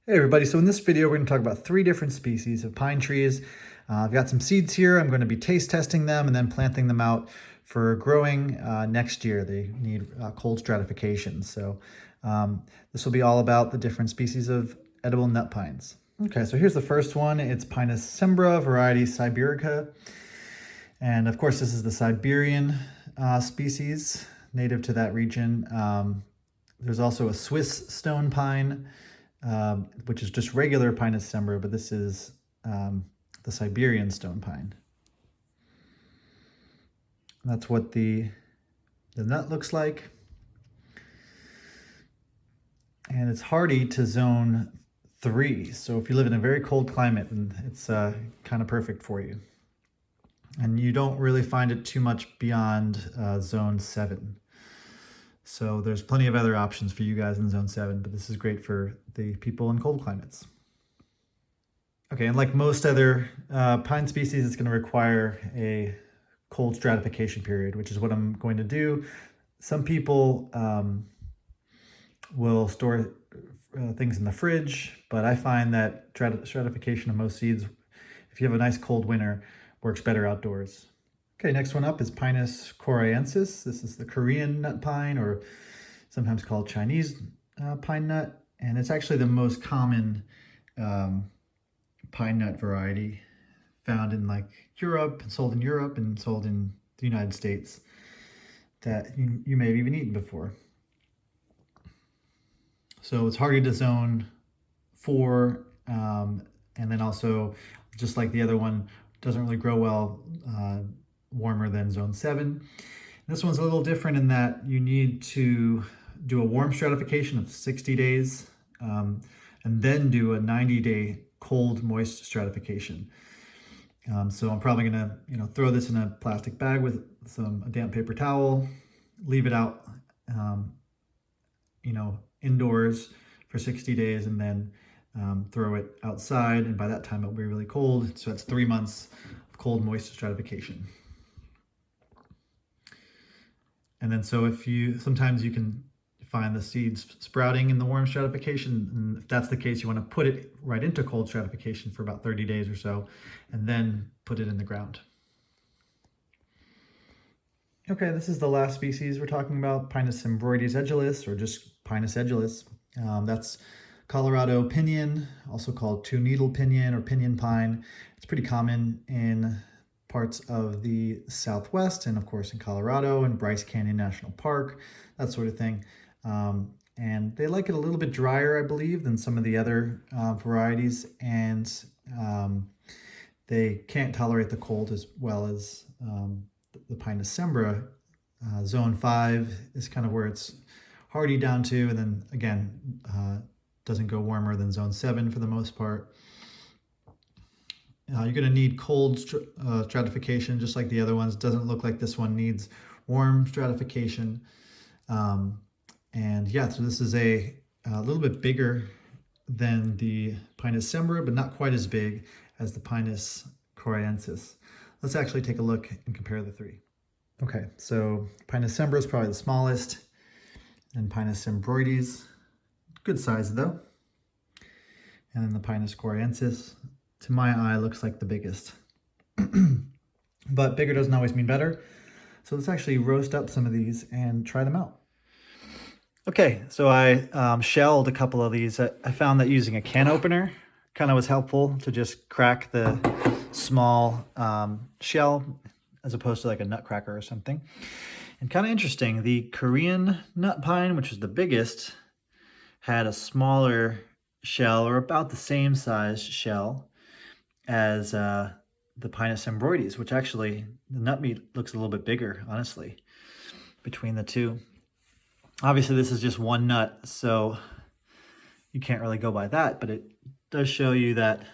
Hey everybody, so in this video we're going to talk about 3 different species of pine trees. I've got some seeds here. I'm going to be taste testing them and then planting them out for growing next year. They need cold stratification. So this will be all about the different species of edible nut pines. Okay, so here's the first one. It's Pinaceae variety Siberica. And of course this is the Siberian species native to that region. There's also a Swiss stone pine, which is just regular Pinaceae, but this is the Siberian stone pine. That's what the nut looks like. And it's hardy to zone 3. So if you live in a very cold climate, then it's kind of perfect for you. And you don't really find it too much beyond zone 7. So there's plenty of other options for you guys in zone 7, but this is great for the people in cold climates. Okay, and like most other pine species, it's going to require a cold stratification period, which is what I'm going to do. Some people will store things in the fridge, but I find that stratification of most seeds, if you have a nice cold winter, works better outdoors. Okay, next one up is Pinus coreensis. This is the Korean nut pine, or sometimes called Chinese pine nut. And it's actually the most common pine nut variety found in like Europe, sold in Europe and sold in the United States, that you may have even eaten before. So it's hardy to zone 4, and then also, just like the other one, doesn't really grow well warmer than zone 7. This one's a little different in that you need to do a warm stratification of 60 days and then do a 90-day cold moist stratification. So I'm probably gonna throw this in a plastic bag with a damp paper towel, leave it out indoors for 60 days, and then throw it outside, and by that time it'll be really cold. So that's 3 months of cold moist stratification. And then so sometimes you can find the seeds sprouting in the warm stratification, and if that's the case, you want to put it right into cold stratification for about 30 days or so, and then put it in the ground. Okay, this is the last species we're talking about, Pinus edulis, or just Pinus edulis. That's Colorado piñon, also called two-needle piñon or piñon pine. It's pretty common in parts of the Southwest, and of course in Colorado and Bryce Canyon National Park, that sort of thing. And they like it a little bit drier, I believe, than some of the other varieties, and they can't tolerate the cold as well as the Pinaceae. Zone 5 is kind of where it's hardy down to, and then again, doesn't go warmer than zone 7 for the most part. You're going to need cold stratification, just like the other ones. Doesn't look like this one needs warm stratification. And yeah, so this is a little bit bigger than the Pinaceae, but not quite as big as the Pinus coreensis. Let's actually take a look and compare the 3. Okay, so Pinaceae is probably the smallest, and Pinaceae, good size though. And then the Pinus coreensis, to my eye, looks like the biggest. But bigger doesn't always mean better. So let's actually roast up some of these and try them out. Okay, so I shelled a couple of these. I found that using a can opener kind of was helpful to just crack the small shell as opposed to like a nutcracker or something. And kind of interesting, the Korean nut pine, which is the biggest, had a smaller shell, or about the same size shell as the Pinus embroides, which actually the nut meat looks a little bit bigger, honestly, between the two. Obviously this is just one nut, so you can't really go by that, but it does show you that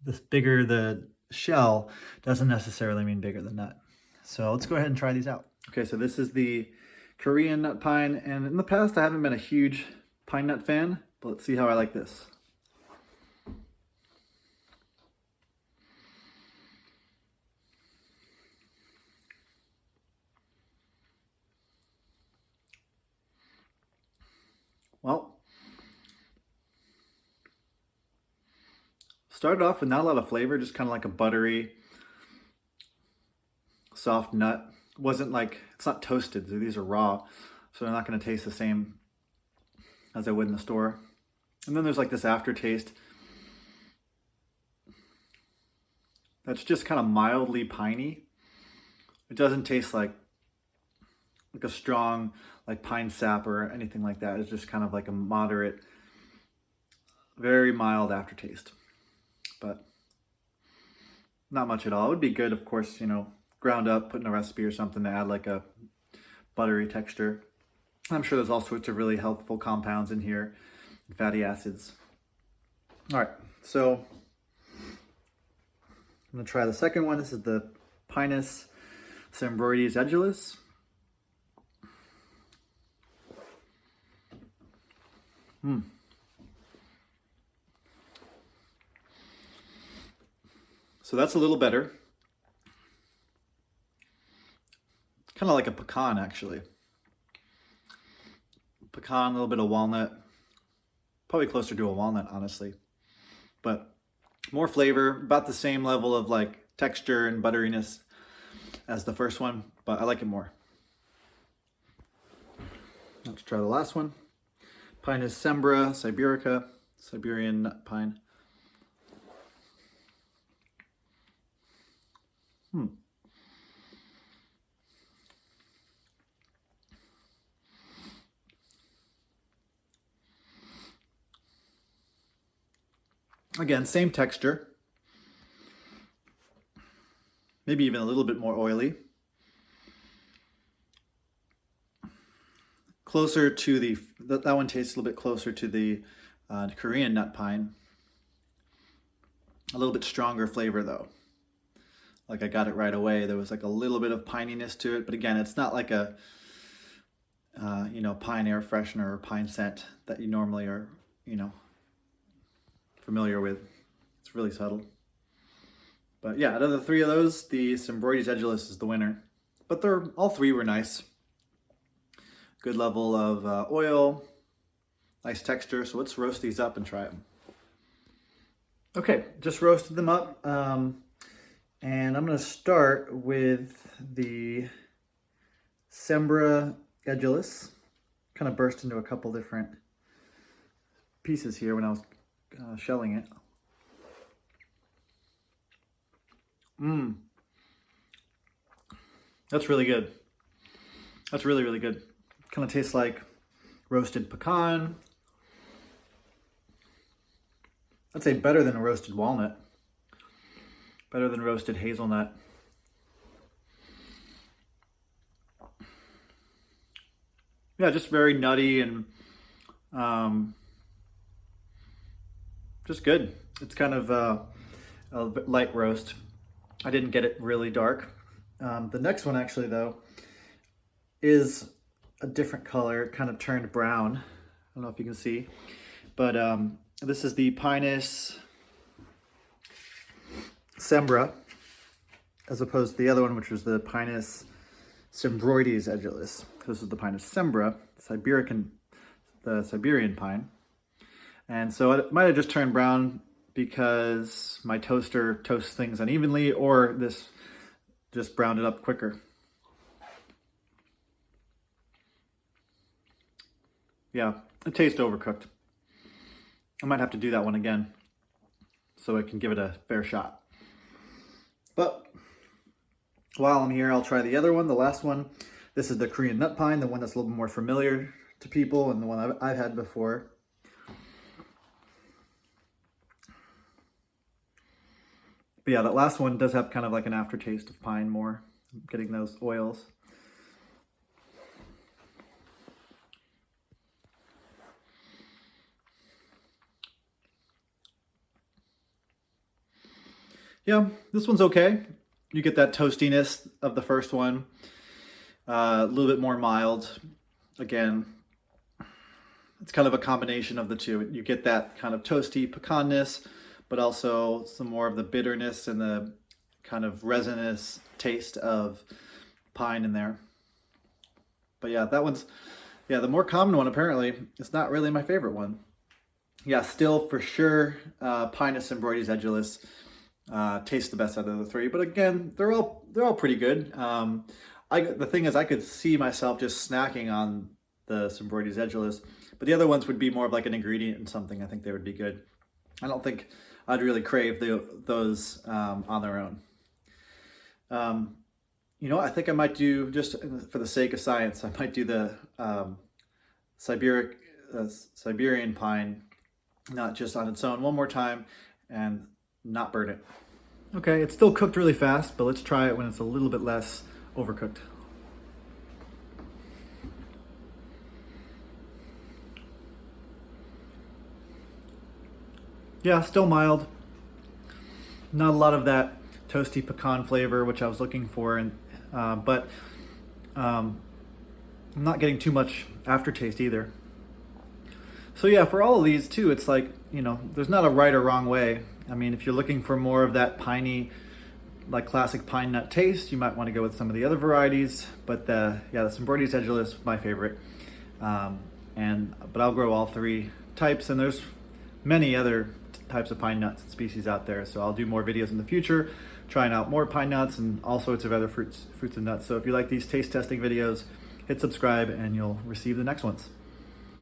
the bigger the shell doesn't necessarily mean bigger the nut. So let's go ahead and try these out. Okay, so this is the Korean nut pine, and in the past I haven't been a huge pine nut fan, but let's see how I like this. Well, Started off with not a lot of flavor, just kind of like a buttery, soft nut. Wasn't like, it's not toasted, so these are raw, so they're not going to taste the same as I would in the store. And then there's like this aftertaste that's just kind of mildly piney. It doesn't taste like a strong like pine sap or anything like that. It's just kind of like a moderate, very mild aftertaste, but not much at all. It would be good, of course, you know, ground up, put in a recipe or something to add like a buttery texture. I'm sure there's all sorts of really healthful compounds in here, fatty acids. All right, so I'm gonna try the second one. This is the Pinus Sembroides edulis. So that's a little better. Kind of like a pecan, actually. Pecan, a little bit of walnut. Probably closer to a walnut, honestly. But more flavor, about the same level of like texture and butteriness as the first one, but I like it more. Let's try the last one. Pinus sembra siberica, Siberian nut pine. Again, same texture. Maybe even a little bit more oily. Closer to the, that one tastes a little bit closer to the Korean nut pine. A little bit stronger flavor though. Like I got it right away. There was like a little bit of pininess to it, but again, it's not like a, you know, pine air freshener or pine scent that you normally are, you know, familiar with. It's really subtle. But yeah, out of the three of those, the Sembroides edulis is the winner. But all three were nice. Good level of oil, nice texture. So let's roast these up and try them. Okay, just roasted them up. And I'm gonna start with the Sembra edulis. Kind of burst into a couple different pieces here when I was shelling it. That's really good. That's really, really good. Kind of tastes like roasted pecan. I'd say better than a roasted walnut. Better than roasted hazelnut. Yeah, just very nutty and just good. It's kind of a light roast. I didn't get it really dark. The next one actually though is a different color, kind of turned brown. I don't know if you can see, but this is the Pinus sembra, as opposed to the other one, which was the Pinus Sembroides edulis. This is the Pinus sembra, the Siberian pine. And so it might have just turned brown because my toaster toasts things unevenly, or this just browned it up quicker. Yeah, it tastes overcooked. I might have to do that one again so I can give it a fair shot. But while I'm here, I'll try the other one, the last one. This is the Korean nut pine, the one that's a little more familiar to people and the one I've had before. But yeah, that last one does have kind of like an aftertaste of pine more, getting those oils. Yeah, this one's okay. You get that toastiness of the first one, a little bit more mild. Again, it's kind of a combination of the two. You get that kind of toasty pecanness, but also some more of the bitterness and the kind of resinous taste of pine in there. But yeah, that one's, yeah, the more common one apparently. It's not really my favorite one. Yeah, still for sure, Pinus and Broides edulis taste the best out of the three. But again, they're all pretty good. The thing is, I could see myself just snacking on the Siberian edulis, but the other ones would be more of like an ingredient in something. I think they would be good. I don't think I'd really crave those on their own. You know, I think I might do, just for the sake of science, I might do the Siberian pine, not just on its own, one more time and not burn it. Okay, it's still cooked really fast, but let's try it when it's a little bit less overcooked. Yeah, still mild. Not a lot of that toasty pecan flavor, which I was looking for, but I'm not getting too much aftertaste either. So yeah, for all of these too, it's like, you know, there's not a right or wrong way. I mean, if you're looking for more of that piney, like classic pine nut taste, you might want to go with some of the other varieties. But the Siberian edulis is my favorite. But I'll grow all three types, and there's many other types of pine nuts and species out there. So I'll do more videos in the future, trying out more pine nuts and all sorts of other fruits and nuts. So if you like these taste testing videos, hit subscribe and you'll receive the next ones.